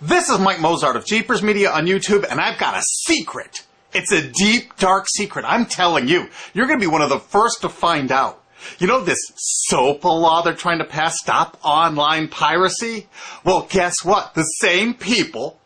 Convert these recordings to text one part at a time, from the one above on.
This is Mike Mozart of JeepersMedia on YouTube, and I've got a secret. It's a deep, dark secret. I'm telling you, you're going to be one of the first to find out. You know this SOPA law they're trying to pass, Stop Online Piracy? Well, guess what? The same people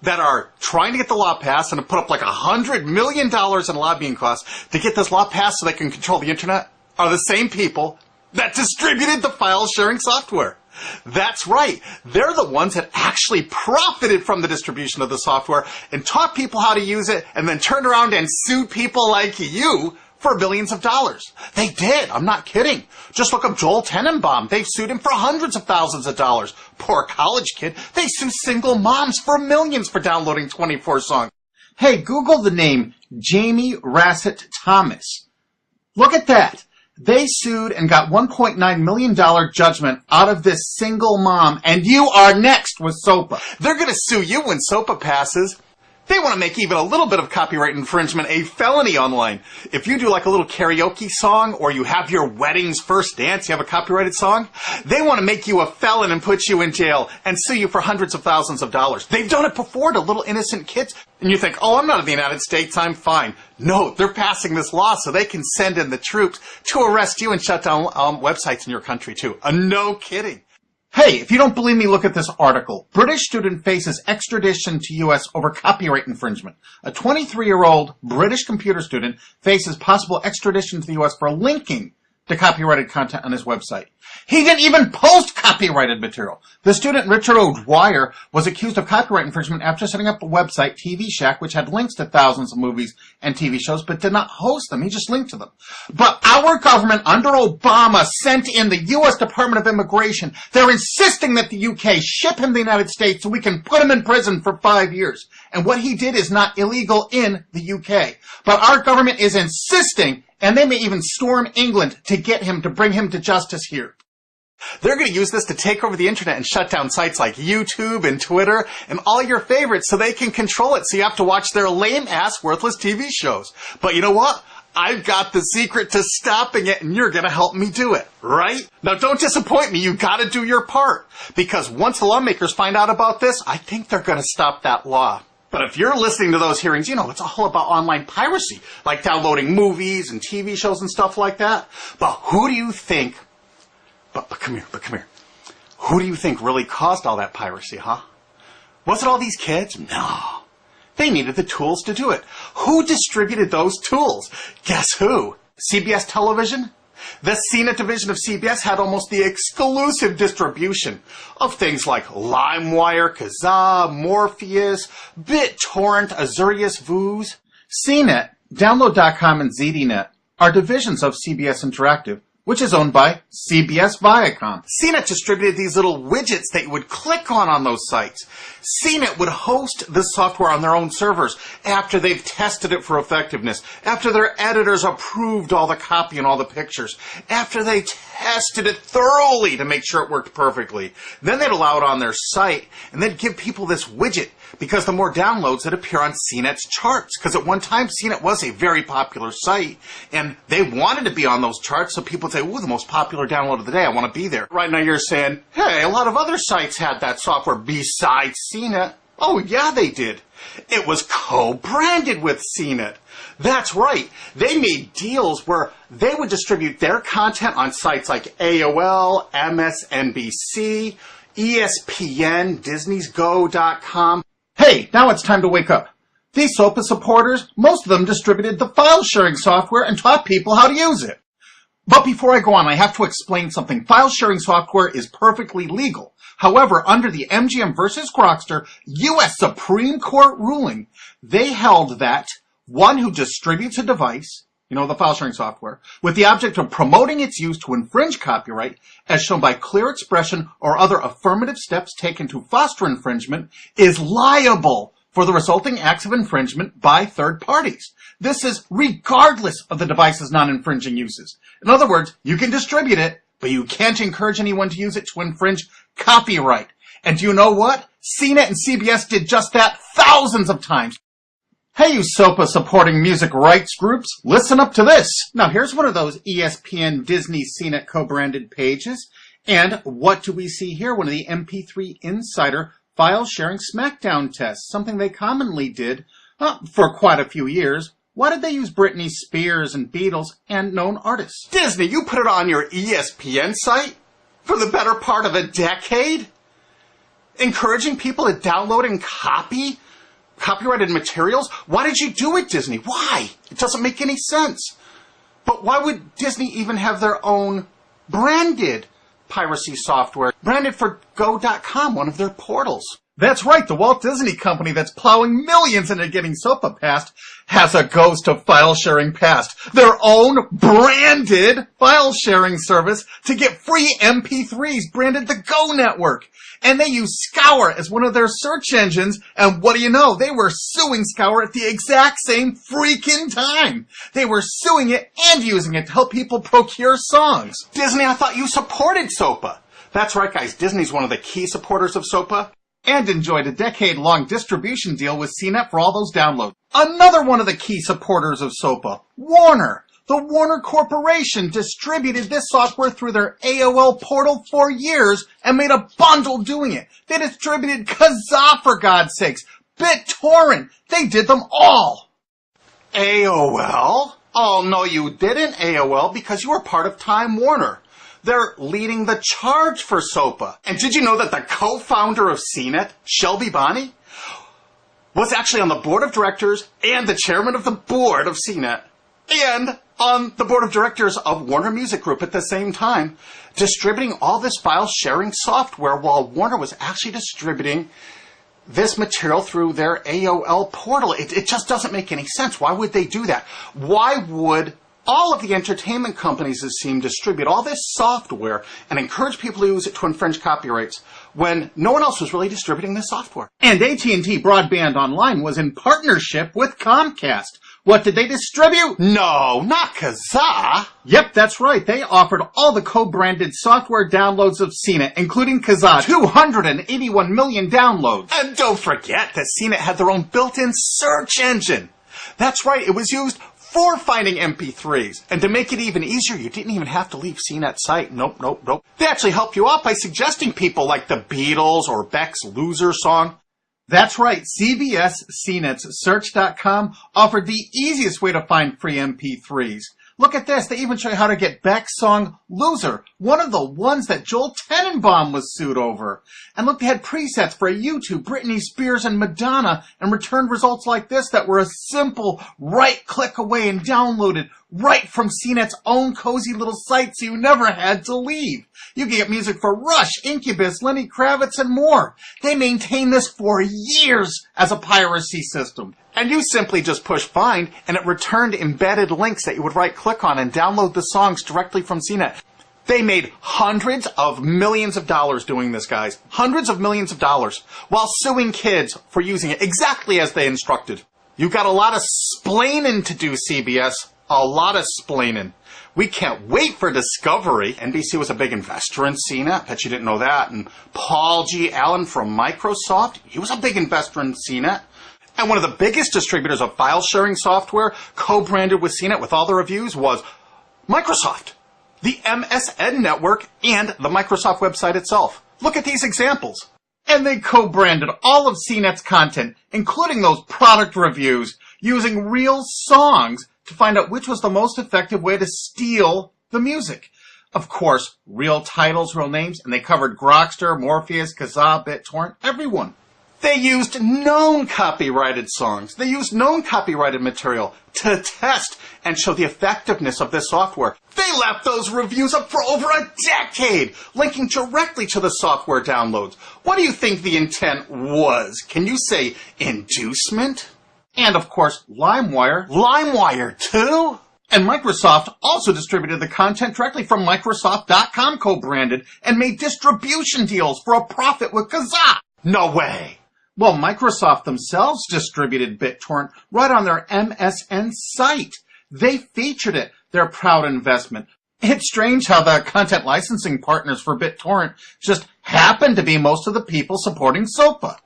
that are trying to get the law passed and have put up like $100 million in lobbying costs to get this law passed so they can control the internet are the same people that distributed the file sharing software. That's right. They're the ones that actually profited from the distribution of the software and taught people how to use it and then turned around and sued people like you for billions of dollars. They did. I'm not kidding. Just look up Joel Tenenbaum. They've sued him for hundreds of thousands of dollars. Poor college kid. They sue single moms for millions for downloading 24 songs. Hey, Google the name Jamie Rassett Thomas. Look at that. They sued and got $1.9 million judgment out of this single mom, and you are next with SOPA. They're going to sue you when SOPA passes. They want to make even a little bit of copyright infringement a felony online. If you do like a little karaoke song, or you have your wedding's first dance, you have a copyrighted song, they want to make you a felon and put you in jail and sue you for hundreds of thousands of dollars. They've done it before to little innocent kids. And you think, oh, I'm not in the United States, I'm fine. No, they're passing this law so they can send in the troops to arrest you and shut down websites in your country too. No kidding. Hey, if you don't believe me, look at this article. British student faces extradition to U.S. over copyright infringement. A 23-year-old British computer student faces possible extradition to the U.S. for linking to copyrighted content on his website. He didn't even post copyrighted material. The student, Richard O'Dwyer, was accused of copyright infringement after setting up a website, TV Shack, which had links to thousands of movies and TV shows, but did not host them. He just linked to them. But our government, under Obama, sent in the U.S. Department of Immigration. They're insisting that the U.K. ship him to the United States so we can put him in prison for 5 years. And what he did is not illegal in the U.K. But our government is insisting, and they may even storm England to get him, to bring him to justice here. They're going to use this to take over the internet and shut down sites like YouTube and Twitter and all your favorites so they can control it, so you have to watch their lame-ass, worthless TV shows. But you know what? I've got the secret to stopping it, and you're going to help me do it, right? Now, don't disappoint me. You've got to do your part. Because once the lawmakers find out about this, I think they're going to stop that law. But if you're listening to those hearings, you know, it's all about online piracy, like downloading movies and TV shows and stuff like that. But who do you think... But come here. Who do you think really caused all that piracy, huh? Was it all these kids? No. They needed the tools to do it. Who distributed those tools? Guess who? CBS Television? The CNET division of CBS had almost the exclusive distribution of things like LimeWire, Kazaa, Morpheus, BitTorrent, Azurius, Vooz. CNET, Download.com, and ZDNet are divisions of CBS Interactive, which is owned by CBS Viacom. CNET distributed these little widgets that you would click on those sites. CNET would host the software on their own servers after they've tested it for effectiveness, after their editors approved all the copy and all the pictures, after they tested it thoroughly to make sure it worked perfectly. Then they'd allow it on their site, and they'd give people this widget, because the more downloads that appear on CNET's charts. Because at one time, CNET was a very popular site, and they wanted to be on those charts, so people would say, ooh, the most popular download of the day, I want to be there. Right now you're saying, hey, a lot of other sites had that software besides CNET. Oh, yeah, they did. It was co-branded with CNET. That's right. They made deals where they would distribute their content on sites like AOL, MSNBC, ESPN, Disney'sGo.com. Hey, now it's time to wake up. These SOPA supporters, most of them distributed the file sharing software and taught people how to use it. But before I go on, I have to explain something. File sharing software is perfectly legal. However, under the MGM versus Grokster U.S. Supreme Court ruling, they held that one who distributes a device, you know, the file sharing software, with the object of promoting its use to infringe copyright, as shown by clear expression or other affirmative steps taken to foster infringement, is liable for the resulting acts of infringement by third parties. This is regardless of the device's non-infringing uses. In other words, you can distribute it, but you can't encourage anyone to use it to infringe copyright. And do you know what? CNET and CBS did just that thousands of times. Hey, you SOPA supporting music rights groups, listen up to this. Now, here's one of those ESPN, Disney, CNET co-branded pages. And what do we see here? One of the MP3 Insider file sharing smackdown tests, something they commonly did for quite a few years. Why did they use Britney Spears and Beatles and known artists? Disney, you put it on your ESPN site for the better part of a decade? Encouraging people to download and copy copyrighted materials? Why did you do it, Disney? Why? It doesn't make any sense. But why would Disney even have their own branded piracy software, branded for Go.com, one of their portals? That's right, the Walt Disney Company that's plowing millions into getting SOPA passed has a ghost of file sharing passed. Their own branded file sharing service to get free MP3s branded the Go Network. And they use Scour as one of their search engines, and what do you know? They were suing Scour at the exact same freaking time. They were suing it and using it to help people procure songs. Disney, I thought you supported SOPA. That's right, guys. Disney's one of the key supporters of SOPA. And enjoyed a decade-long distribution deal with CNET for all those downloads. Another one of the key supporters of SOPA, Warner. The Warner Corporation distributed this software through their AOL portal for years and made a bundle doing it. They distributed Kazaa, for God's sakes, BitTorrent. They did them all. AOL? Oh, no, you didn't, AOL, because you were part of Time Warner. They're leading the charge for SOPA. And did you know that the co-founder of CNET, Shelby Bonney, was actually on the board of directors and the chairman of the board of CNET and on the board of directors of Warner Music Group at the same time, distributing all this file sharing software while Warner was actually distributing this material through their AOL portal. It just doesn't make any sense. Why would they do that? Why would all of the entertainment companies, it seemed, distribute all this software and encourage people to use it to infringe copyrights when no one else was really distributing this software? And AT&T Broadband Online was in partnership with Comcast. What did they distribute? No, not Kazaa. Yep, that's right. They offered all the co-branded software downloads of CNET, including Kazaa, 281 million downloads. And don't forget that CNET had their own built-in search engine. That's right, it was used for finding MP3s. And to make it even easier, you didn't even have to leave CNET's site. Nope. They actually helped you out by suggesting people like the Beatles or Beck's Loser song. That's right, CBS CNET's Search.com offered the easiest way to find free MP3s. Look at this, they even show you how to get Beck's song Loser, one of the ones that Joel Tenenbaum was sued over. And look, they had presets for YouTube, Britney Spears, and Madonna, and returned results like this that were a simple right-click away and downloaded right from CNET's own cozy little site, so you never had to leave. You can get music for Rush, Incubus, Lenny Kravitz, and more. They maintained this for years as a piracy system. And you simply just push find, and it returned embedded links that you would right-click on and download the songs directly from CNET. They made hundreds of millions of dollars doing this, guys. Hundreds of millions of dollars, while suing kids for using it exactly as they instructed. You got a lot of splaining to do, CBS. A lot of splaining. We can't wait for Discovery. NBC was a big investor in CNET. Bet you didn't know that. And Paul G. Allen from Microsoft, he was a big investor in CNET. And one of the biggest distributors of file-sharing software co-branded with CNET with all the reviews was Microsoft, the MSN network, and the Microsoft website itself. Look at these examples. And they co-branded all of CNET's content, including those product reviews, using real songs to find out which was the most effective way to steal the music. Of course, real titles, real names, and they covered Grokster, Morpheus, Kazaa, BitTorrent, everyone. They used known copyrighted songs. They used known copyrighted material to test and show the effectiveness of this software. They left those reviews up for over a decade, linking directly to the software downloads. What do you think the intent was? Can you say inducement? And of course, LimeWire. LimeWire too? And Microsoft also distributed the content directly from Microsoft.com co-branded and made distribution deals for a profit with Kazaa. No way. Well, Microsoft themselves distributed BitTorrent right on their MSN site. They featured it, their proud investment. It's strange how the content licensing partners for BitTorrent just happen to be most of the people supporting SOPA.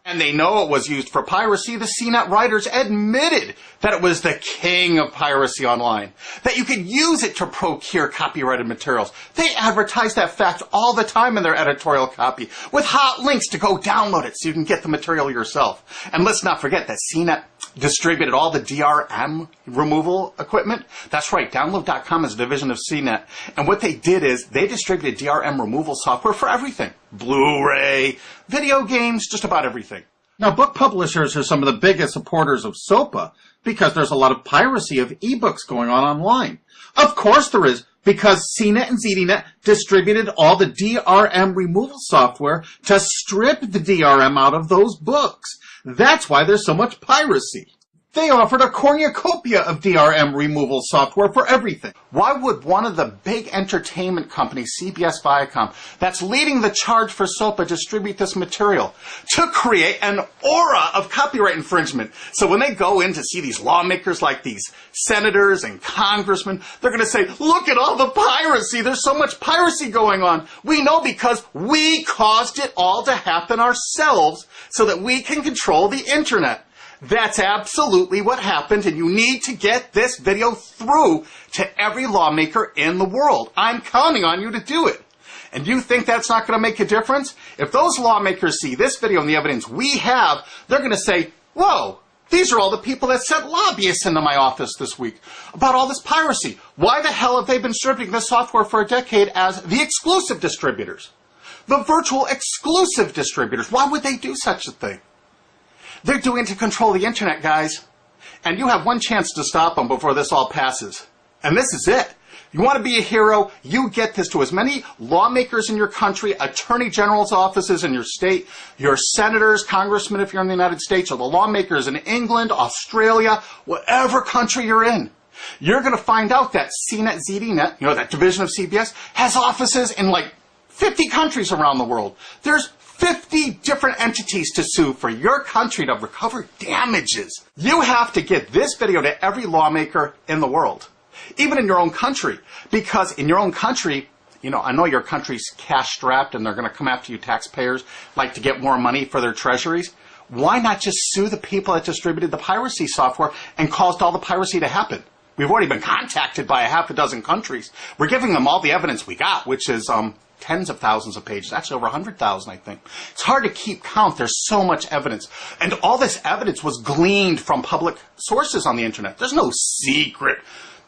And they know it was used for piracy. The CNET writers admitted that it was the king of piracy online, that you could use it to procure copyrighted materials. They advertise that fact all the time in their editorial copy with hot links to go download it so you can get the material yourself. And let's not forget that CNET distributed all the DRM removal equipment. That's right, Download.com is a division of CNET. And what they did is they distributed DRM removal software for everything. Blu-ray, video games, just about everything. Now, book publishers are some of the biggest supporters of SOPA because there's a lot of piracy of ebooks going on online. Of course there is, because CNET and ZDNet distributed all the DRM removal software to strip the DRM out of those books. That's why there's so much piracy. They offered a cornucopia of DRM removal software for everything. Why would one of the big entertainment companies, CBS Viacom, that's leading the charge for SOPA, distribute this material? To create an aura of copyright infringement. So when they go in to see these lawmakers like these senators and congressmen, they're going to say, look at all the piracy. There's so much piracy going on. We know because we caused it all to happen ourselves so that we can control the internet. That's absolutely what happened, and you need to get this video through to every lawmaker in the world. I'm counting on you to do it. And you think that's not going to make a difference? If those lawmakers see this video and the evidence we have, they're going to say, whoa, these are all the people that sent lobbyists into my office this week about all this piracy. Why the hell have they been distributing this software for a decade as the exclusive distributors? The virtual exclusive distributors. Why would they do such a thing? They're doing it to control the internet, guys. And you have one chance to stop them before this all passes. And this is it. You want to be a hero, you get this to as many lawmakers in your country, attorney general's offices in your state, your senators, congressmen if you're in the United States, or the lawmakers in England, Australia, whatever country you're in. You're going to find out that CNET, ZDNet, that division of CBS, has offices in like 50 countries around the world. There's 50 different entities to sue for your country to recover damages. You have to get this video to every lawmaker in the world, even in your own country, because in your own country, I know your country's cash-strapped and they're going to come after you taxpayers like to get more money for their treasuries. Why not just sue the people that distributed the piracy software and caused all the piracy to happen? We've already been contacted by a half a dozen countries. We're giving them all the evidence we got, which is tens of thousands of pages, actually over 100,000, I think. It's hard to keep count. There's so much evidence. And all this evidence was gleaned from public sources on the internet. There's no secret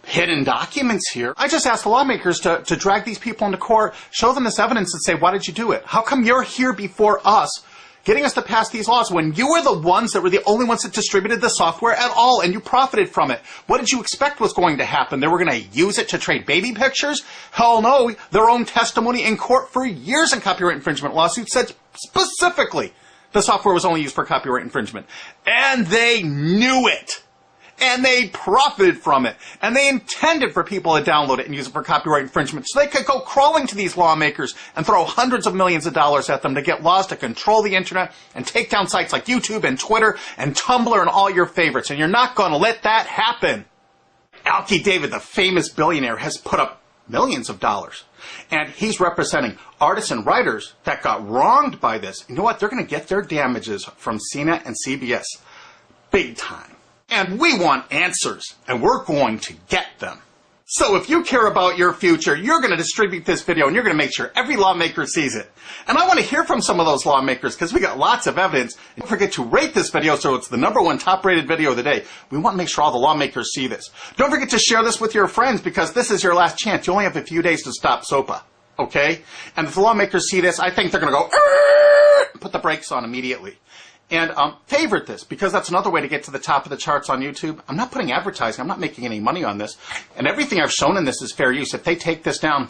hidden documents here. I just asked the lawmakers to drag these people into court, show them this evidence and say, why did you do it? How come you're here before us getting us to pass these laws when you were the ones that were the only ones that distributed the software at all and you profited from it? What did you expect was going to happen? They were going to use it to trade baby pictures? Hell no. Their own testimony in court for years in copyright infringement lawsuits said specifically the software was only used for copyright infringement. And they knew it. And they profited from it. And they intended for people to download it and use it for copyright infringement so they could go crawling to these lawmakers and throw hundreds of millions of dollars at them to get laws to control the internet and take down sites like YouTube and Twitter and Tumblr and all your favorites. And you're not going to let that happen. Alki David, the famous billionaire, has put up millions of dollars. And he's representing artists and writers that got wronged by this. You know what? They're going to get their damages from CNET and CBS. Big time. And we want answers, and we're going to get them. So if you care about your future, you're going to distribute this video, and you're going to make sure every lawmaker sees it. And I want to hear from some of those lawmakers, because we got lots of evidence. And don't forget to rate this video so it's the #1 top-rated video of the day. We want to make sure all the lawmakers see this. Don't forget to share this with your friends, because this is your last chance. You only have a few days to stop SOPA, okay? And if the lawmakers see this, I think they're going to go, put the brakes on immediately. And favorite this, because that's another way to get to the top of the charts on YouTube. I'm not putting advertising. I'm not making any money on this. And everything I've shown in this is fair use. If they take this down,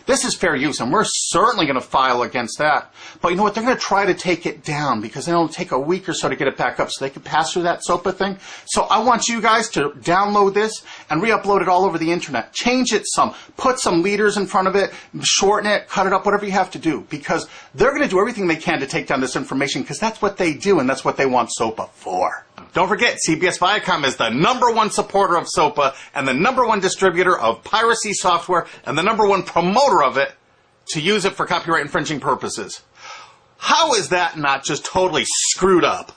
this is fair use, and we're certainly going to file against that. But you know what? They're going to try to take it down because it'll take a week or so to get it back up so they can pass through that SOPA thing. So I want you guys to download this and re-upload it all over the internet. Change it some. Put some leaders in front of it. Shorten it. Cut it up. Whatever you have to do. Because they're going to do everything they can to take down this information because that's what they do and that's what they want SOPA for. Don't forget, CBS Viacom is the #1 supporter of SOPA and the #1 distributor of piracy software and the #1 promoter of it to use it for copyright infringing purposes. How is that not just totally screwed up?